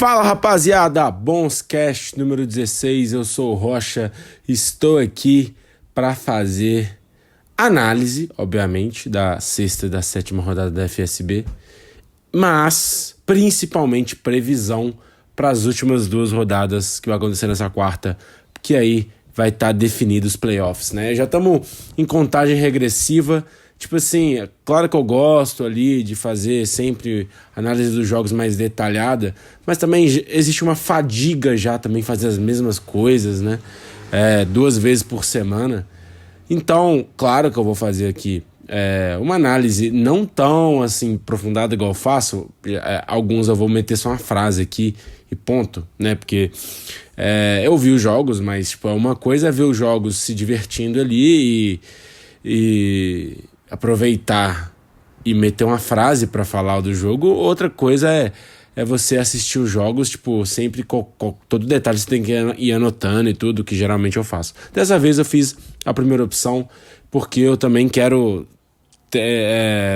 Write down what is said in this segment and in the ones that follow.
Fala rapaziada, Bonscast número 16, eu sou o Rocha, estou aqui para fazer análise, obviamente, da sexta e da sétima rodada da FSB, mas principalmente previsão para as últimas duas rodadas que vai acontecer nessa quarta, que aí vai estar definido os playoffs, né? Já estamos em contagem regressiva. Tipo assim, é claro que eu gosto ali de fazer sempre análise dos jogos mais detalhada, mas também existe uma fadiga já também fazer as mesmas coisas, né? 2 vezes por semana. Então, claro que eu vou fazer aqui uma análise não tão assim aprofundada igual eu faço. Alguns eu vou meter só uma frase aqui e ponto, né? Porque eu vi os jogos, mas tipo, uma coisa é ver os jogos se divertindo ali e aproveitar e meter uma frase pra falar do jogo. Outra coisa é você assistir os jogos, tipo, sempre todo detalhe você tem que ir anotando e tudo, que geralmente eu faço. Dessa vez eu fiz a primeira opção, porque eu também quero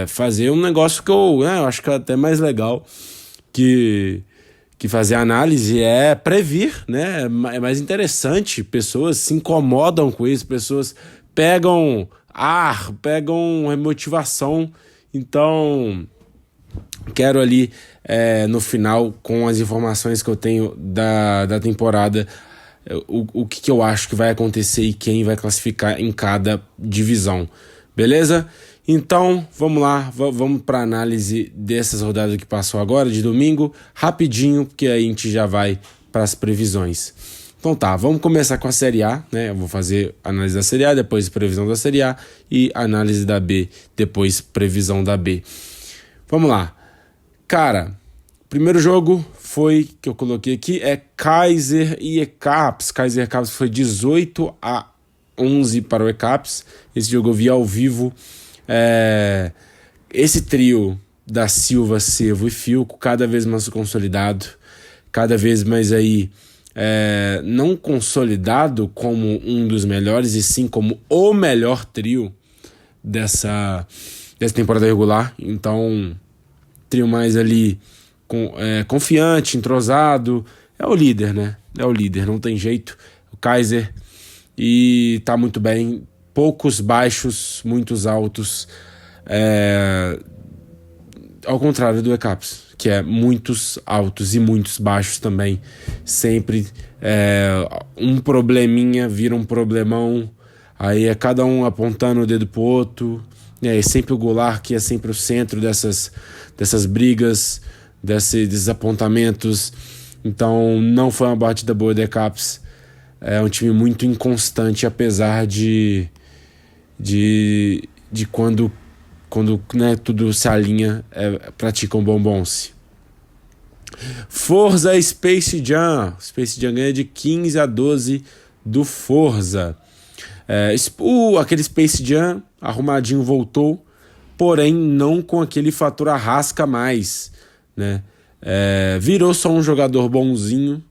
fazer um negócio que eu acho que é até mais legal que fazer análise, é previr, né? É mais interessante, pessoas se incomodam com isso, pessoas pegam motivação. Então quero ali no final, com as informações que eu tenho da temporada, o que eu acho que vai acontecer e quem vai classificar em cada divisão, beleza? Então vamos lá, vamos para análise dessas rodadas que passou agora de domingo, rapidinho, porque aí a gente já vai para as previsões. Então tá, vamos começar com a Série A, né? Eu vou fazer análise da Série A, depois previsão da Série A e análise da B, depois previsão da B. Vamos lá. Cara, primeiro jogo foi, que eu coloquei aqui, Kaiser e ECAPS. Kaiser e ECAPS foi 18-11 para o ECAPS. Esse jogo eu vi ao vivo. Esse trio da Silva, Cevo e Filco, cada vez mais consolidado, cada vez mais aí não consolidado como um dos melhores, e sim como o melhor trio dessa temporada regular. Então, trio mais ali confiante, entrosado, é o líder, né? É o líder, não tem jeito. O Kaiser, e tá muito bem, poucos baixos, muitos altos, ao contrário do ECAPS, que é muitos altos e muitos baixos também. Sempre um probleminha vira um problemão, aí é cada um apontando o dedo pro outro, é sempre o Goulart que é sempre o centro dessas brigas, desses apontamentos. Então não foi uma batida boa do ECAPS. É um time muito inconstante, apesar de quando né, tudo se alinha, praticam bombonce. Forza Space Jam. Space Jam ganha de 15-12 do Forza. Aquele Space Jam arrumadinho voltou, porém não com aquele fator arrasca mais, né? Virou só um jogador bonzinho,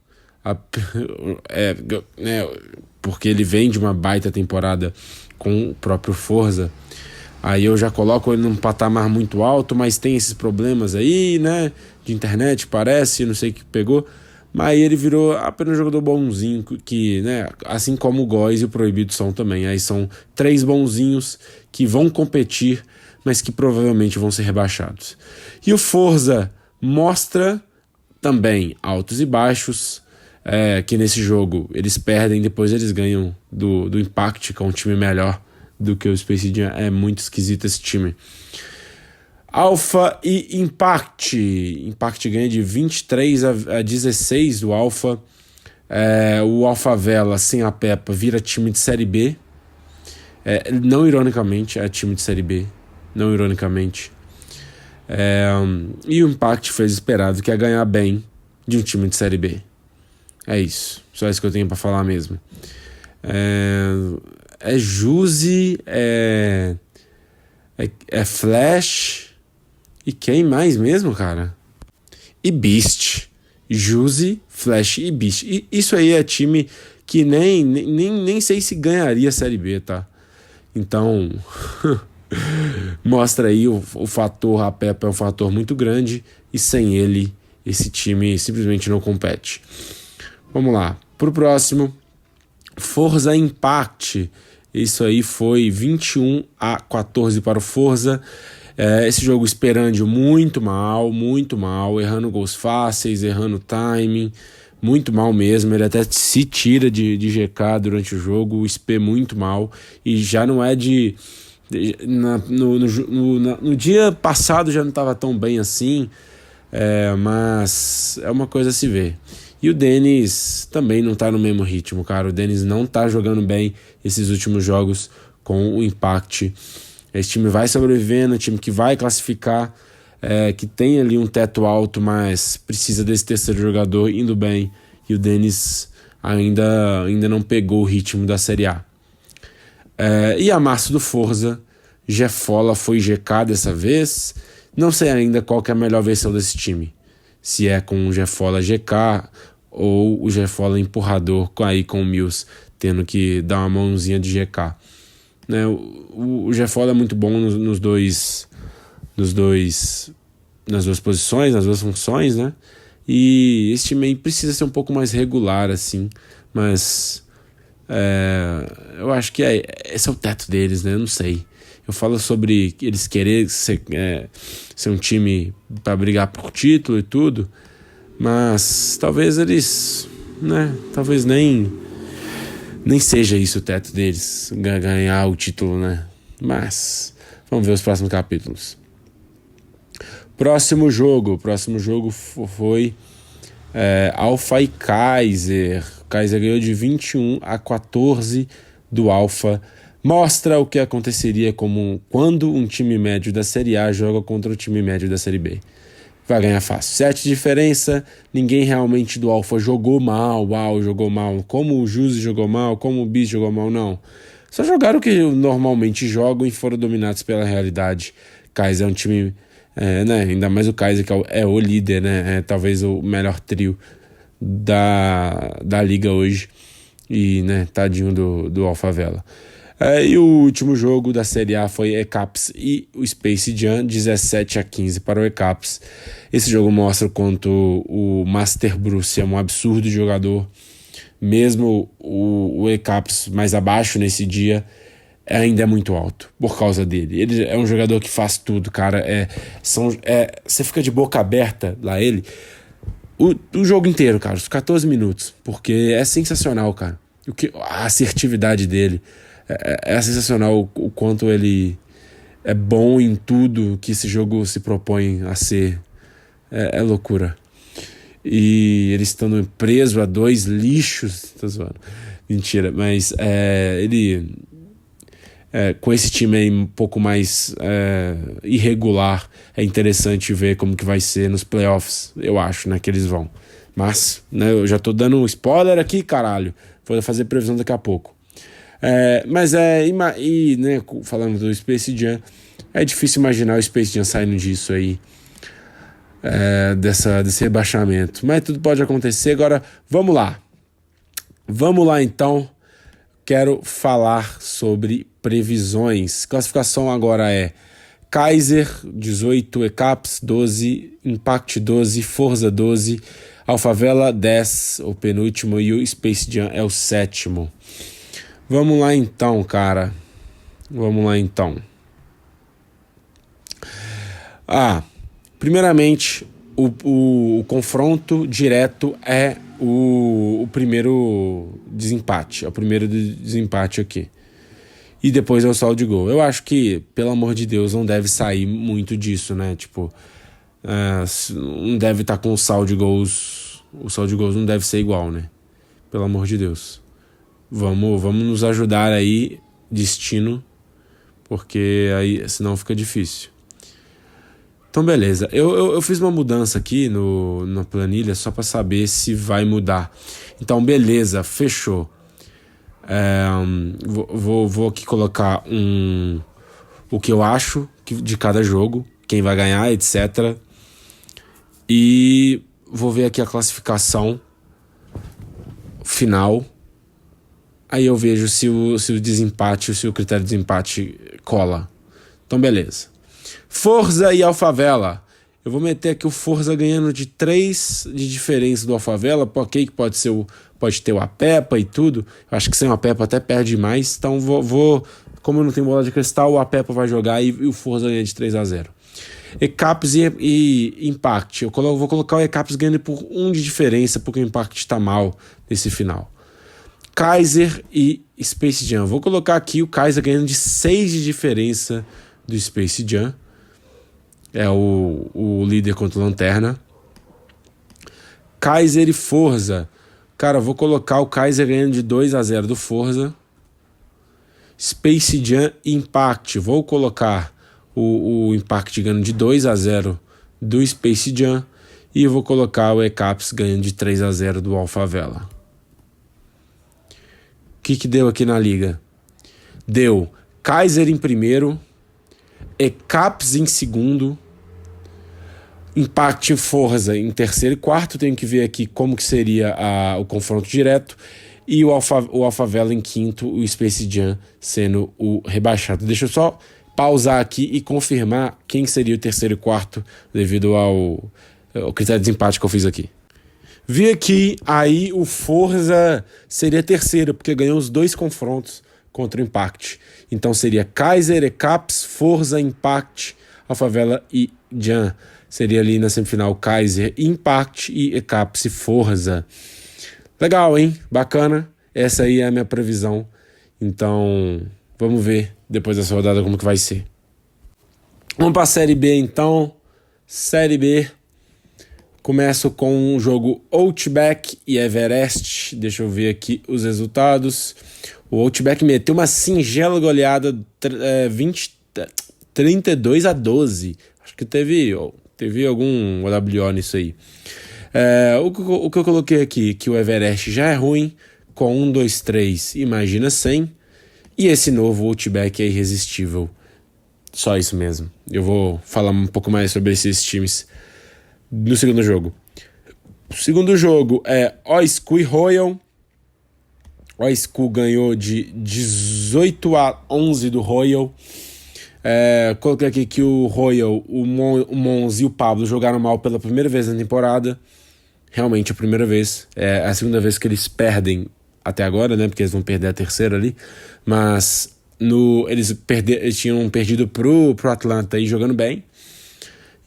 porque ele vem de uma baita temporada com o próprio Forza. Aí eu já coloco ele num patamar muito alto, mas tem esses problemas aí, né? De internet, parece, não sei o que pegou. Mas aí ele virou apenas um jogador bonzinho, que, né? Assim como o Góis e o Proibido são também. Aí são 3 bonzinhos que vão competir, mas que provavelmente vão ser rebaixados. E o Forza mostra também altos e baixos, que nesse jogo eles perdem, depois eles ganham do Impact, que é um time melhor do que o Space Jam. É muito esquisito esse time. Alpha e Impact. Impact ganha de 23-16 do Alpha. O Alpha Vela sem a Peppa vira time de Série B. Não ironicamente, é time de Série B. Não ironicamente. E o Impact fez esperado, que é ganhar bem de um time de Série B. É isso. Só isso que eu tenho pra falar mesmo. Juzi, Flash, e quem mais mesmo, cara? E Beast. Juzi, Flash e Beast. E isso aí é time que nem sei se ganharia a Série B, tá? Então, mostra aí o fator, a Peppa é um fator muito grande, e sem ele esse time simplesmente não compete. Vamos lá, pro próximo, Forza Impact. Isso aí foi 21-14 para o Forza. Esse jogo esperando muito mal, errando gols fáceis, errando timing, muito mal mesmo. Ele até se tira de GK durante o jogo, o SP muito mal, e já não é no dia passado já não estava tão bem assim, mas é uma coisa a se ver. E o Dennis também não tá no mesmo ritmo, cara. O Dennis não tá jogando bem esses últimos jogos com o Impact. Esse time vai sobrevivendo, um time que vai classificar, que tem ali um teto alto, mas precisa desse terceiro jogador indo bem. E o Dennis ainda não pegou o ritmo da Série A. E a massa do Forza, Gefola foi GK dessa vez. Não sei ainda qual que é a melhor versão desse time. Se é com o Gefola GK ou o Gefola empurrador aí com o Mills tendo que dar uma mãozinha de GK. Né? O Gefola é muito bom nas duas posições, nas duas funções, né? E esse time aí precisa ser um pouco mais regular, assim, mas eu acho que esse é o teto deles, né? Eu não sei. Eu falo sobre eles querer ser um time para brigar por título e tudo, mas talvez eles, né? Talvez nem seja isso o teto deles, ganhar o título, né? Mas vamos ver os próximos capítulos. Próximo jogo foi Alpha e Kaiser. Kaiser ganhou de 21-14 do Alpha. Mostra o que aconteceria quando um time médio da Série A joga contra o time médio da Série B. Vai ganhar fácil. 7 de diferença, ninguém realmente do Alpha jogou mal, jogou mal. Como o Juzi jogou mal, como o Bis jogou mal, não. Só jogaram o que normalmente jogam e foram dominados pela realidade. Kaiser é um time, né? Ainda mais o Kaiser, que é o líder, né? Talvez o melhor trio da liga hoje. E, né, tadinho do Alphavela. E o último jogo da Série A foi ECAPS e o Space Jam, 17-15 para o ECAPS. Esse jogo mostra o quanto o Master Bruce é um absurdo de jogador. Mesmo o ECAPS mais abaixo nesse dia, ainda é muito alto por causa dele. Ele é um jogador que faz tudo, cara. Você fica de boca aberta lá ele o jogo inteiro, cara, os 14 minutos, porque é sensacional, cara. A assertividade dele é sensacional, o quanto ele é bom em tudo que esse jogo se propõe a ser. É loucura. E eles estando preso a 2 lixos. Tô zoando. Mentira, mas ele com esse time aí um pouco mais irregular, é interessante ver como que vai ser nos playoffs, eu acho, né, que eles vão. Mas, né, eu já tô dando um spoiler aqui, caralho. Vou fazer previsão daqui a pouco. Mas né, falando do Space Jam, é difícil imaginar o Space Jam saindo disso aí, desse rebaixamento, mas tudo pode acontecer. Agora vamos lá então. Quero falar sobre previsões. Classificação agora é Kaiser 18, ECAPS 12, Impact 12, Forza 12, Alphavela 10, o penúltimo, e o Space Jam é o 7º. Vamos lá então, cara. Primeiramente, o confronto direto é o primeiro desempate. É o primeiro desempate aqui. E depois é o saldo de gol. Eu acho que, pelo amor de Deus, não deve sair muito disso, né? Tipo, não deve estar com o saldo de gols. O saldo de gols não deve ser igual, né? Pelo amor de Deus. Vamos nos ajudar aí, destino, porque aí senão fica difícil. Então beleza, eu fiz uma mudança aqui na planilha só para saber se vai mudar. Então beleza, fechou. Vou aqui colocar o que eu acho de cada jogo, quem vai ganhar, etc. E vou ver aqui a classificação final. Aí eu vejo se o desempate, se o critério de desempate cola. Então beleza. Forza e Alphavela. Eu vou meter aqui o Forza ganhando de 3 de diferença do Alphavela, ok, que pode ter o Apepa e tudo. Eu acho que sem o Apepa até perde mais. Então como eu não tenho bola de cristal, o Apepa vai jogar e o Forza ganha de 3-0. ECAPS e Impact. Vou colocar o ECAPS ganhando por 1 de diferença, porque o Impact tá mal nesse final. Kaiser e Space Jam. Vou colocar aqui o Kaiser ganhando de 6 de diferença do Space Jam. É o líder contra o Lanterna. Kaiser e Forza. Cara, vou colocar o Kaiser ganhando de 2-0 do Forza. Space Jam e Impact. Vou colocar o Impact ganhando de 2-0 do Space Jam. E eu vou colocar o ECAPS ganhando de 3-0 do Alphavela. O que deu aqui na liga? Deu Kaiser em primeiro, ECAPS em segundo, Impact e Forza em terceiro e quarto. Tenho que ver aqui como que seria o confronto direto. E o Alphavela em quinto, o Space Jam sendo o rebaixado. Deixa eu só pausar aqui e confirmar quem seria o terceiro e quarto devido ao critério de desempate que eu fiz aqui. Vi aqui, aí o Forza seria terceiro, porque ganhou os 2 confrontos contra o Impact. Então seria Kaiser, ECAPS, Forza, Impact, Alphavela e Jam. Seria ali na semifinal Kaiser, Impact e ECAPS e Forza. Legal, hein? Bacana. Essa aí é a minha previsão. Então, vamos ver depois dessa rodada como que vai ser. Vamos para a Série B, então. Série B. Começo com um jogo Outback e Everest. Deixa eu ver aqui os resultados. O Outback meteu uma singela goleada 32-12. Acho que teve algum WO nisso aí. O que eu coloquei aqui, que o Everest já é ruim, com 1, 2, 3, imagina 100. E esse novo Outback é irresistível. Só isso mesmo. Eu vou falar um pouco mais sobre esses times no segundo jogo. O segundo jogo é OSCU e Royal. OSCU ganhou de 18-11 do Royal. Coloquei aqui que o Royal, o Mons e o Pablo jogaram mal pela primeira vez na temporada. Realmente a primeira vez. É a segunda vez que eles perdem até agora, né? Porque eles vão perder a terceira ali. Mas eles tinham perdido pro Atlanta aí jogando bem.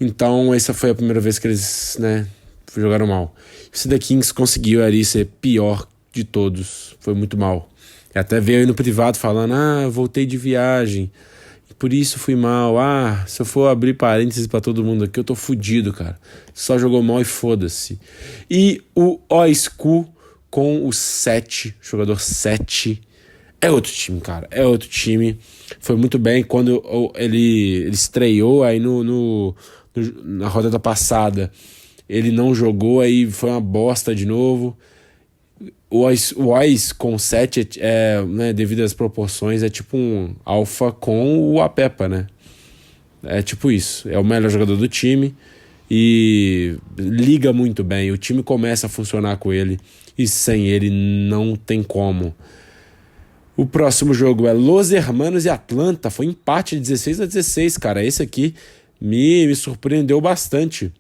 Então essa foi a primeira vez que eles, né, jogaram mal. O The Kings conseguiu ali ser pior de todos. Foi muito mal. Até veio aí no privado falando: voltei de viagem, por isso fui mal. Se eu for abrir parênteses pra todo mundo aqui, eu tô fudido, cara. Só jogou mal e foda-se. E o OSCU com o 7, jogador 7, é outro time, cara. É outro time. Foi muito bem quando ele estreou aí na rodada passada. Ele não jogou, aí foi uma bosta de novo. O Ice com 7 né, devido às proporções, é tipo um alfa com o Apepa, né? É tipo isso. É o melhor jogador do time e liga muito bem. O time começa a funcionar com ele e sem ele não tem como. O próximo jogo é Los Hermanos e Atlanta. Foi empate de 16-16, cara. Esse aqui me surpreendeu bastante,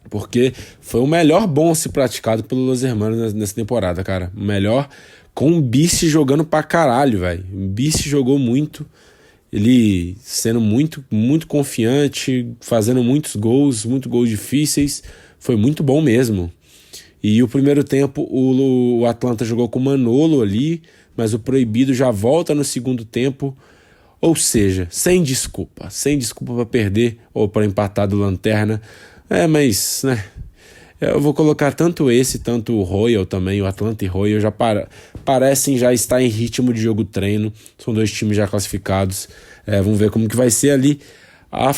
porque foi o melhor bonse praticado pelo Los Hermanos nessa temporada, cara. O melhor, com o Bice jogando pra caralho, velho. O Bice jogou muito, ele sendo muito, muito confiante, fazendo muitos gols difíceis. Foi muito bom mesmo. E o primeiro tempo o Atlanta jogou com o Manolo ali, mas o Proibido já volta no segundo tempo. Ou seja, sem desculpa pra perder ou pra empatar do Lanterna. Mas, né, eu vou colocar tanto o Royal também, o Atlanta e Royal parecem já estar em ritmo de jogo treino. São 2 times já classificados. Vamos ver como que vai ser ali a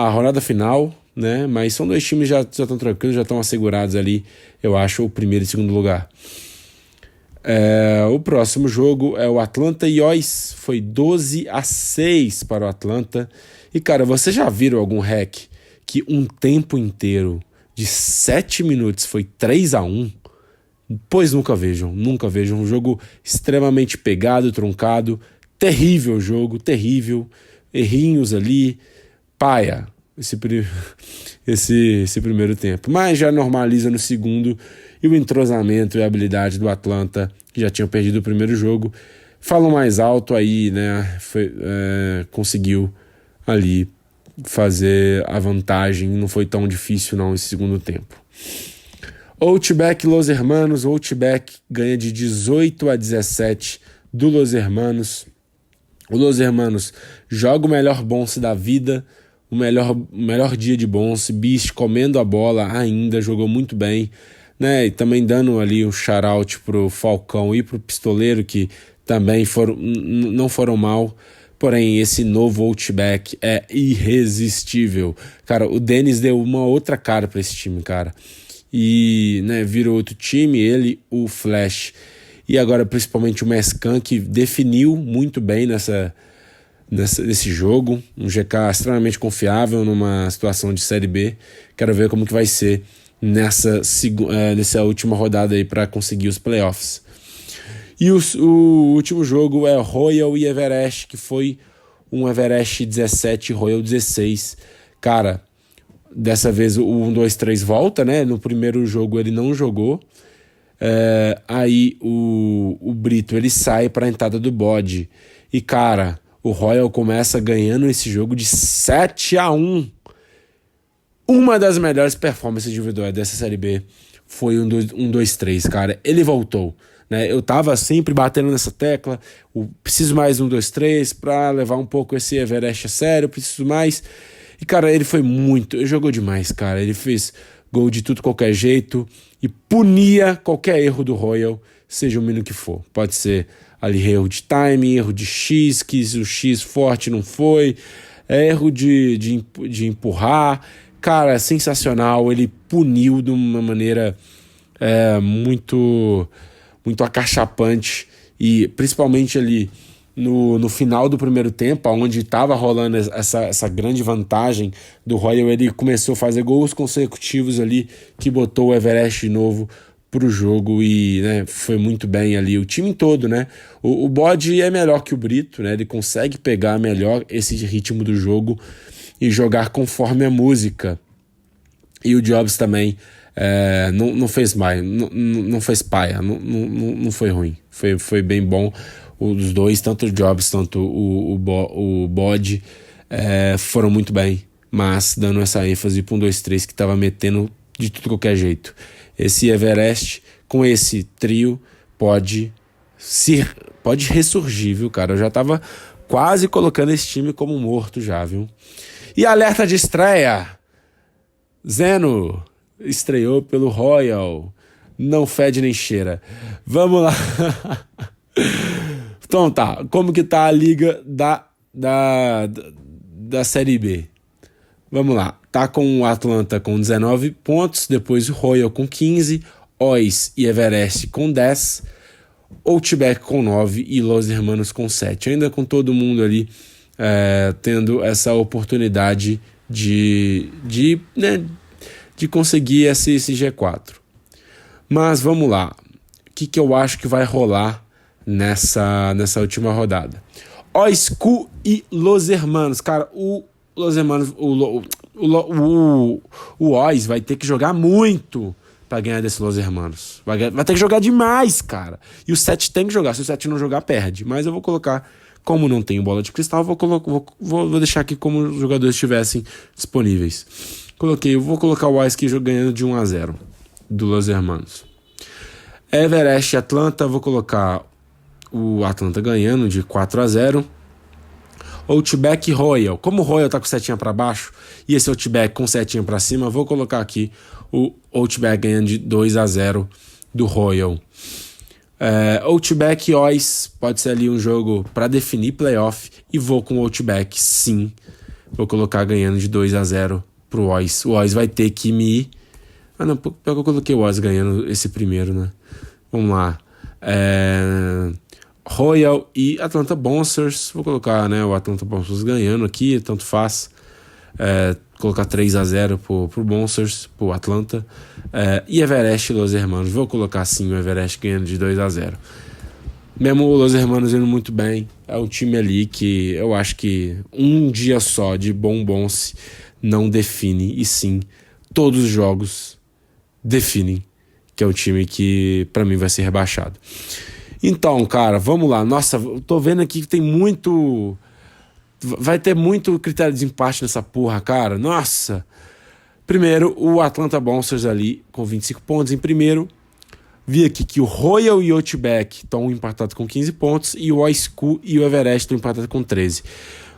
rodada final, né? Mas são 2 times já estão tranquilos, já estão assegurados ali, eu acho, o primeiro e segundo lugar. O próximo jogo é o Atlanta e Ois. Foi 12-6 para o Atlanta. E, cara, vocês já viram algum hack que um tempo inteiro de 7 minutos foi 3-1? Pois nunca vejam. Um jogo extremamente pegado, truncado. Terrível jogo, terrível. Errinhos ali. Paia. esse primeiro tempo. Mas já normaliza no segundo, e o entrosamento e a habilidade do Atlanta, que já tinham perdido o primeiro jogo, falam mais alto aí, né? Conseguiu ali fazer a vantagem, não foi tão difícil não esse segundo tempo. Outback Los Hermanos, Outback ganha de 18-17 do Los Hermanos. O Los Hermanos joga o melhor bonce da vida, o melhor dia de bonce, Beast comendo a bola ainda, jogou muito bem, né? E também dando ali um shout-out pro Falcão e pro Pistoleiro, que também não foram mal. Porém, esse novo Outback é irresistível. Cara, o Dennis deu uma outra cara para esse time, cara. E, né, virou outro time, ele, o Flash. E agora, principalmente, o Mescan, que definiu muito bem nesse jogo. Um GK extremamente confiável numa situação de Série B. Quero ver como que vai ser nessa última rodada aí para conseguir os playoffs. E o último jogo é Royal e Everest, que foi um Everest 17 Royal 16. Cara, dessa vez o 1-2-3 volta, né? No primeiro jogo ele não jogou. Aí o Brito ele sai para a entrada do bode. E cara, o Royal começa ganhando esse jogo de 7-1. Uma das melhores performances individuais dessa Série B foi um 1-2-3, cara. Ele voltou, né? Eu tava sempre batendo nessa tecla. Preciso mais 1-2-3 pra levar um pouco esse Everest a sério. Preciso mais. E, cara, ele foi muito. Ele jogou demais, cara. Ele fez gol de tudo, qualquer jeito. E punia qualquer erro do Royal, seja o mínimo que for. Pode ser ali erro de timing, erro de X, que o X forte não foi. Erro de empurrar. Cara, sensacional. Ele puniu de uma maneira muito acachapante, e principalmente ali no final do primeiro tempo, onde estava rolando essa grande vantagem do Royal, ele começou a fazer gols consecutivos ali, que botou o Everest de novo pro jogo, e, né, foi muito bem ali, o time todo, né? O Bode é melhor que o Brito, né? Ele consegue pegar melhor esse ritmo do jogo e jogar conforme a música. E o Jobs também não fez mais, não fez paia, não foi ruim, foi bem bom. Os dois, tanto o Jobs, tanto o Bode, foram muito bem, mas dando essa ênfase para um 2-3 que estava metendo de tudo qualquer jeito. Esse Everest, com esse trio, pode ressurgir, viu, cara? Eu já tava quase colocando esse time como morto já, viu? E alerta de estreia: Zeno estreou pelo Royal, não fede nem cheira. Vamos lá. Então tá, como que tá a liga da Série B? Vamos lá, tá com o Atlanta com 19 pontos, depois o Royal com 15, Ois e Everest com 10, Outback com 9 e Los Hermanos com 7. Ainda com todo mundo ali tendo essa oportunidade de conseguir esse G4. Mas vamos lá. O que eu acho que vai rolar nessa última rodada? OSCU e Los Hermanos. Cara, o Los Hermanos, o Ois vai ter que jogar muito pra ganhar desse Los Hermanos. Vai ter que jogar demais, cara. E o 7 tem que jogar. Se o 7 não jogar, perde. Mas eu vou colocar, como não tenho bola de cristal, vou deixar aqui como os jogadores estivessem disponíveis. Eu vou colocar o Ois ganhando de 1-0 do Los Hermanos. Everest e Atlanta, vou colocar o Atlanta ganhando de 4-0. Outback e Royal. Como o Royal tá com setinha para baixo e esse Outback com setinha para cima, vou colocar aqui o Outback ganhando de 2-0 do Royal. Outback e Ois, pode ser ali um jogo para definir playoff, e vou com o Outback, sim. Vou colocar ganhando de 2-0 pro Ois. O Ois vai ter que me... não, pior que eu coloquei o Ois ganhando esse primeiro, né? Vamos lá. Royal e Atlanta Bouncers. Vou colocar, né, o Atlanta Bouncers ganhando aqui, tanto faz. Colocar 3-0 pro Bouncers, pro Atlanta. E Everest e Los Hermanos. Vou colocar sim o Everest ganhando de 2-0. Mesmo o Los Hermanos indo muito bem. É um time ali que eu acho que um dia só de bom bounce não define, e sim, todos os jogos definem, que é um time que pra mim vai ser rebaixado. Então, cara, vamos lá. Nossa, eu tô vendo aqui que tem muito... Vai ter muito critério de empate nessa porra, cara. Nossa! Primeiro, o Atlanta Monsters ali com 25 pontos em primeiro. Vi aqui que o Royal e o Outback estão empatados com 15 pontos e o OSCU e o Everest estão empatados com 13.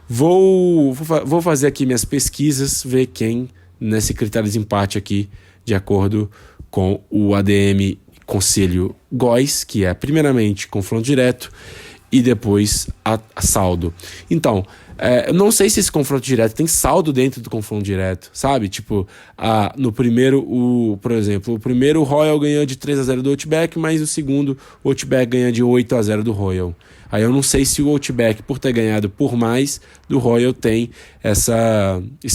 Vou fazer aqui minhas pesquisas, ver quem nesse critério de empate aqui, de acordo com o ADM Conselho Góis, que é primeiramente confronto direto e depois a saldo. Então, eu não sei se esse confronto direto tem saldo dentro do confronto direto, sabe? Tipo, no primeiro, por exemplo, o primeiro o Royal ganhou de 3-0 do Outback, mas o segundo o Outback ganha de 8-0 do Royal. Aí eu não sei se o Outback, por ter ganhado por mais do Royal, tem esse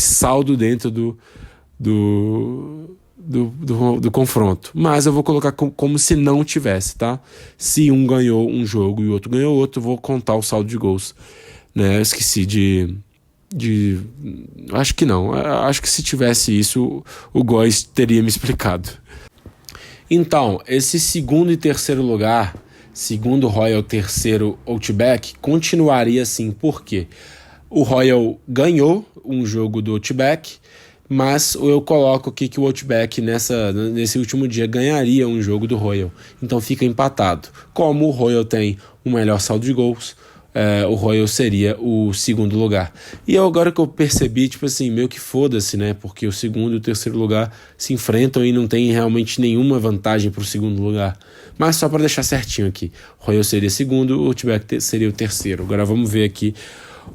saldo dentro do confronto. Mas eu vou colocar como se não tivesse, tá? Se um ganhou um jogo e o outro ganhou outro, eu vou contar o saldo de gols. Né? Eu esqueci de... Acho que não. Acho que se tivesse isso, o Góis teria me explicado. Então, esse segundo e terceiro lugar, segundo Royal, terceiro Outback, continuaria assim. Por quê? O Royal ganhou um jogo do Outback, mas eu coloco aqui que o Outback nesse último dia ganharia um jogo do Royal. Então fica empatado. Como o Royal tem um melhor saldo de gols, o Royal seria o segundo lugar. E agora que eu percebi, tipo assim, meio que foda-se, né? Porque o segundo e o terceiro lugar se enfrentam e não tem realmente nenhuma vantagem pro segundo lugar. Mas só para deixar certinho aqui, o Royal seria segundo, o Outback seria o terceiro. Agora vamos ver aqui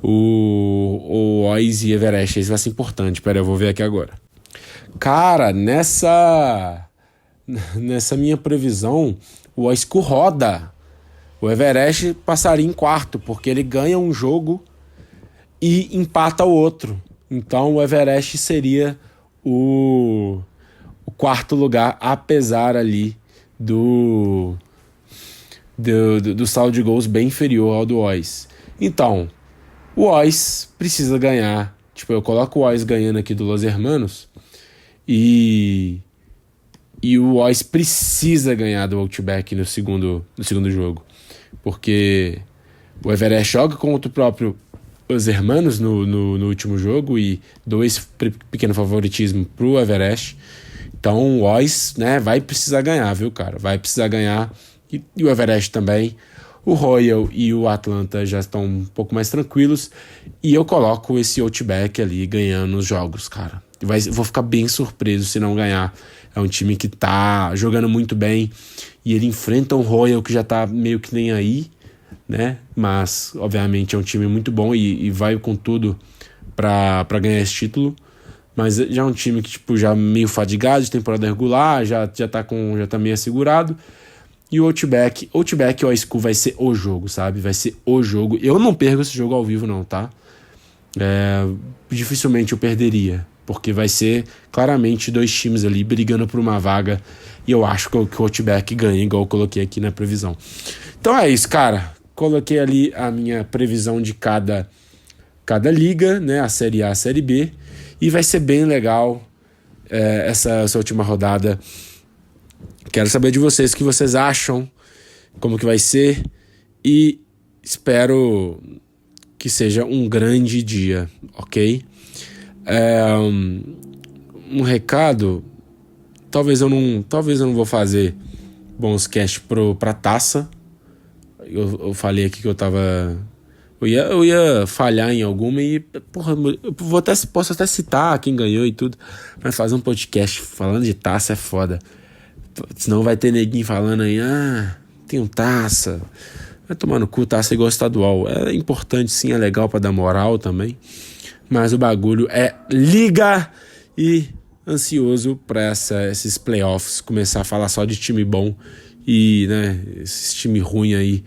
o OIS e Everest. Isso vai ser importante. Pera, eu vou ver aqui agora. Cara, nessa minha previsão, o OISCU roda. O Everest passaria em quarto, porque ele ganha um jogo e empata o outro. Então o Everest seria o quarto lugar, apesar ali do saldo de gols bem inferior ao do OIS. Então, o OIS precisa ganhar. Tipo, eu coloco o OIS ganhando aqui do Los Hermanos e o OIS precisa ganhar do Outback no segundo jogo. Porque o Everest joga contra o próprio Los Hermanos no último jogo e 2 pequeno favoritismo pro Everest. Então o OIS, né, vai precisar ganhar, viu, cara? Vai precisar ganhar. E o Everest também. O Royal e o Atlanta já estão um pouco mais tranquilos. E eu coloco esse Outback ali ganhando os jogos, cara. Vou ficar bem surpreso se não ganhar. É um time que tá jogando muito bem. E ele enfrenta um Royal que já tá meio que nem aí, né? Mas, obviamente, é um time muito bom e vai com tudo pra ganhar esse título. Mas já é um time que, tipo, já meio fadigado de temporada regular, já tá meio assegurado. E o Outback e o OSCU vai ser o jogo, sabe? Vai ser o jogo. Eu não perco esse jogo ao vivo, não, tá? Dificilmente eu perderia, porque vai ser claramente 2 times ali brigando por uma vaga. E eu acho que o Outback ganha, igual eu coloquei aqui na previsão. Então é isso, cara. Coloquei ali a minha previsão de cada liga, né? A Série A, a Série B. E vai ser bem legal essa última rodada. Quero saber de vocês o que vocês acham, como que vai ser. E espero que seja um grande dia, ok? Um recado... Talvez eu não vou fazer bons cast pra taça. Eu falei aqui que eu ia falhar em alguma e, porra, posso até citar quem ganhou e tudo, mas fazer um podcast falando de taça é foda. Senão vai ter neguinho falando aí, tem um taça. Vai tomar no cu, taça igual estadual. É importante sim, é legal pra dar moral também. Mas o bagulho é liga e... ansioso para esses playoffs, começar a falar só de time bom e, né, esse time ruim aí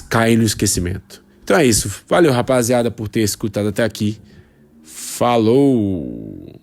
cair no esquecimento. Então é isso. Valeu, rapaziada, por ter escutado até aqui. Falou!